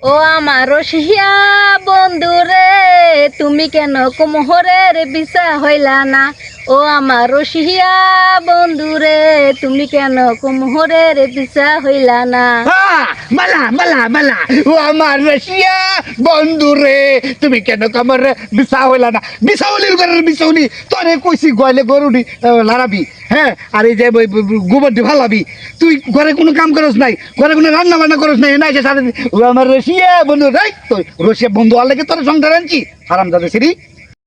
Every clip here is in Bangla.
ও আমার রসিয়া বন্ধু রে, তুমি কেন কুমোহরের বিছা হইলা না? ও আমার রসিয়া বন্ধু রে, তুমি কেন কুমোহরের বিছা হইলা না? মালা মালা মালা ও আমার রসিয়া বন্ধু রে, তুমি কেন কমর বিছা হইলা না? বিছাউলির ঘরের বিছাউলি তোরে কইছি গয়লে গরুডি লারাবি, হ্যাঁ? আর এই যে গোবর দি ভালাবি, তুই ঘরে কোনো কাম করস নাই, ঘরে কোনো রান্না বান্না করস নাই, না যে সারা ও আমার রসিয়া বন্ধু রে, তো রসিয়া বন্ধু আর লাগে তোর সংসার আনছি হারাম দাদা সিরি।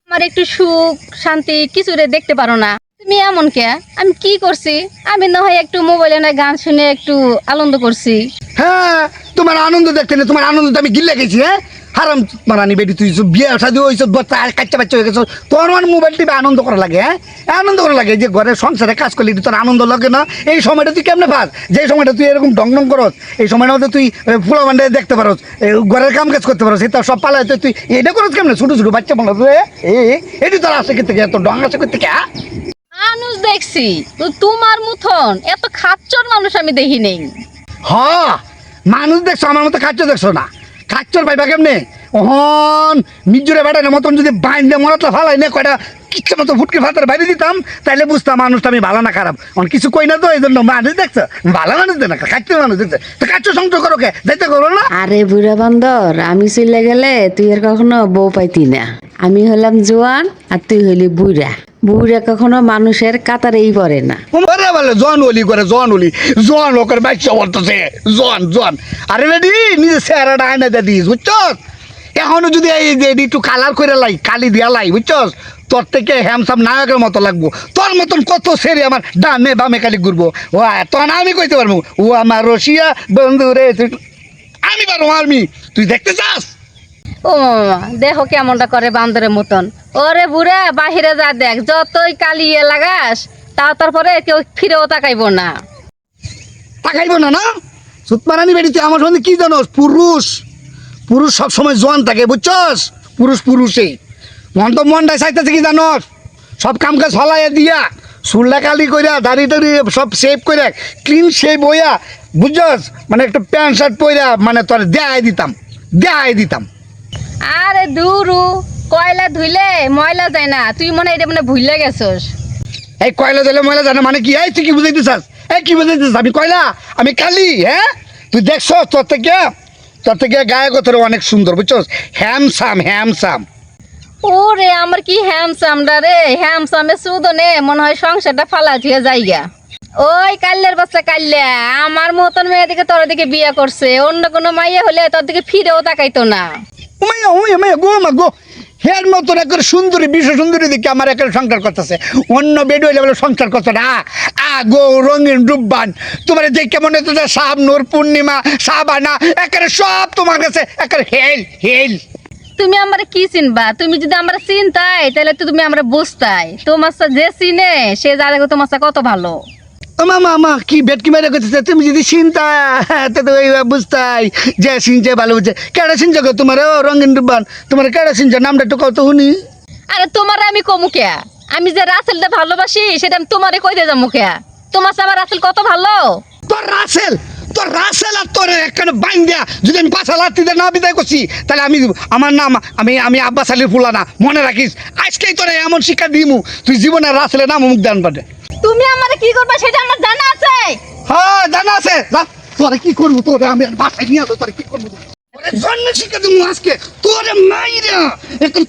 আমার একটু সুখ শান্তি কিছু রে দেখতে পারো না তুমি? এমন কে? আমি কি করছি? আমি না হয় একটু মোবাইলে না গান শুনে একটু আনন্দ করছি। হ্যাঁ, তোমার আনন্দ দেখতে না, তোমার আনন্দ আমি গিলে গেছি। হ্যাঁ, হারাম মারানি বেটি, তুই বিয়ে শাদি হয়েছ, বাচ্চা কাচ্চা বাচ্চা হয়ে গেছ, তোর আমার মোবাইল টিপে আনন্দ করা লাগে। হ্যাঁ, আনন্দ করা লাগে যে ঘরের সংসারে কাজ করলে তোর আনন্দ লাগে না? এই সময়টা তুই কেমনে পাস? যে সময়টা তুই এরকম ডং ডং করস, এই সময়টা মধ্যে তুই ফুলা বান্ডে দেখতে পারস, ঘরের কাম কাজ করতে পারস, এটা সব পালায় তুই এটা করস কেমনে? ছোটো ছোটো বাচ্চা বলো এটি তোর আসে থেকে এত ডং আসে করতে কে? মানুষ দেখছি তো তোমার মতন এত খাচ্চর মানুষ আমি দেখি নেই। হ, মানুষ দেখছো, আমার মতো খাচ্ছ দেখছো না? খাচ্ছর পাইবা কেমনে? ওহন মিজুরে বেটার মতন যদি বাইন্দে মরাতলা ফালাই না কয়টা কিচ্ছু মতো ফুটকে ফাতার বাইরে দিতাম, তাইলে বুঝতাম মানুষটা আমি ভালো না খারাপ। অন কিছু কই না তো, এই জন্য মানুষ দেখছো ভালো মানুষ দেয় না, খাচ্ছর মানুষ দেখছে তো খাচ্ছ সংসার করো কে? যাইতে করো না? আরে বুড়া বান্দর, আমি চলে গেলে তুই আর কখনো বউ পাইতি না। আমি হলাম জোয়ান আর তুই হইলি বুড়া। বুড়া কখনো মানুষের কাতারেই পড়ে না। ওরে বলে জন ওলি করে, জন ওলি জন লোকের বাচ্চা বলতেছে জন জন। আরে বেডি নিজে চেহারাটা আয়না দিয়ে দিস, বুঝছস? এখনো যদি এই যে একটু কালার করে লাই, কালি দিয়া লাই, বুঝছস? তোর থেকে হ্যামসাম নায়কের মতো লাগবো। তোর মতন কত সেরে আমার ডানে বামে কালি ঘুরবো। ও তখন আমি কইতে পারবো ও আমার রসিয়া বন্ধু রে, আমি পারবো আর্মি। তুই দেখতে চাস? ও মামা দেখো কেমনটা করে বান্দরের মতন। ওরে বুড়া বাহিরে যা দেখ, যতই কালিয়ে লাগাস তারপরে কেউ ফিরেও তাকাইবো না। তাকাইবো না? না সুতমারানি বেডি, তুই আমার সঙ্গে কি জানোস? পুরুষ পুরুষ সবসময় জোয়ান থাকে, বুঝছস? পুরুষ পুরুষেই মন তো মনটাই চাইতেছে কি জানোস? সব কাম কাজ ফলাইয়া দিয়া, চুল্লা কালি কইরা, দাড়ি টাড়ি সব শেভ কইরা, ক্লিন শেভ হইয়া, বুঝছস? মানে একটা প্যান্ট শার্ট পইরা মানে তোর দেখাই দিতাম। আরে দুরু, কয়লা ধুইলে ময়লা যায় না, তুই মনে এটা মনে ভুলে গেছস। এই কয়লা দিলে ময়লা জানে মানে কি? এই তুই কি বুঝাইতে চাস? কি বুঝাইতে চাস? আমি কয়লা, আমি কালি? হ্যাঁ, তুই দেখছস? তোর থেকে গায়ে তোর অনেক সুন্দর, বুঝছস? হ্যামসাম। ওরে আমার কি হ্যামসামটা রে, হ্যামসামে সুদনে মনে হয় সংসারটা ফালা দিয়ে যাইগা। ওই কাল্লের বাচ্চা কাল্লা, আমার মতন মেয়ে দিকে তোর দিকে বিয়ে করছে, অন্য কোনো মাইয়া হলে তোর দিকে ফিরেও তাকাইতো না। মাইয়া গো মা গো, হের মতন একবার সুন্দরী, বিশ্ব সুন্দরী দিকে আমার একের সংসার করতেছে। অন্য বেড হইলে বলে সংসার করছে না। গো রঙিন রূপবান, তোমার যে কেমন হচ্ছে শাবনূর, পূর্ণিমা, শাবানা, একেবারে সব তোমার কাছে একেবারে হেল। তুমি আমার কি চিনবা? তুমি যদি আমরা চিনতাই তাহলে তো তুমি আমরা বুঝতাই। তোমার যে চিনে সে জানে তোমার কত ভালো। মা কি বেটকি মেরে করতেছে? তুমি যদি চিন্তা তো বুঝতাই যে চিনছে ভালো বুঝছে। কেডা চিনছে গো তোমার? ও রঙিন রূপবান, তোমার কেডা চিনছে? নামটা একটু কত শুনি। আরে তোমার আমি কমুকে, আমি যে রাসেলটা ভালোবাসি সেটা আমি তোমারে কই দিয়ে যাবো কে? তোমার আমার রাসেল কত ভালো। তোর রাসেল আর তোর একখানে বাইন দেয়া যদি আমি পাশা লাত্তিতে না বিদায় করছি, তাহলে আমার নাম আমি আব্বাস আলীর ফুলা না, মনে রাখিস। আজকেই তোরে এমন শিক্ষা দিমু, তুই জীবনে রাসেলের নাম মুখ দেন পারে। তুমি আমারে কি করবা সেটা আমার জানা আছে। হ্যাঁ জানা আছে। তোরে কি করবো? তোরে আমি বাসায় নিয়ে আসবো। তোরে কি করবো? জন্ম শিক্ষা দিমু আজকে তোরে মাইরা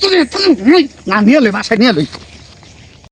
তোরে না নিয়ে বাসায় নিয়ে লই।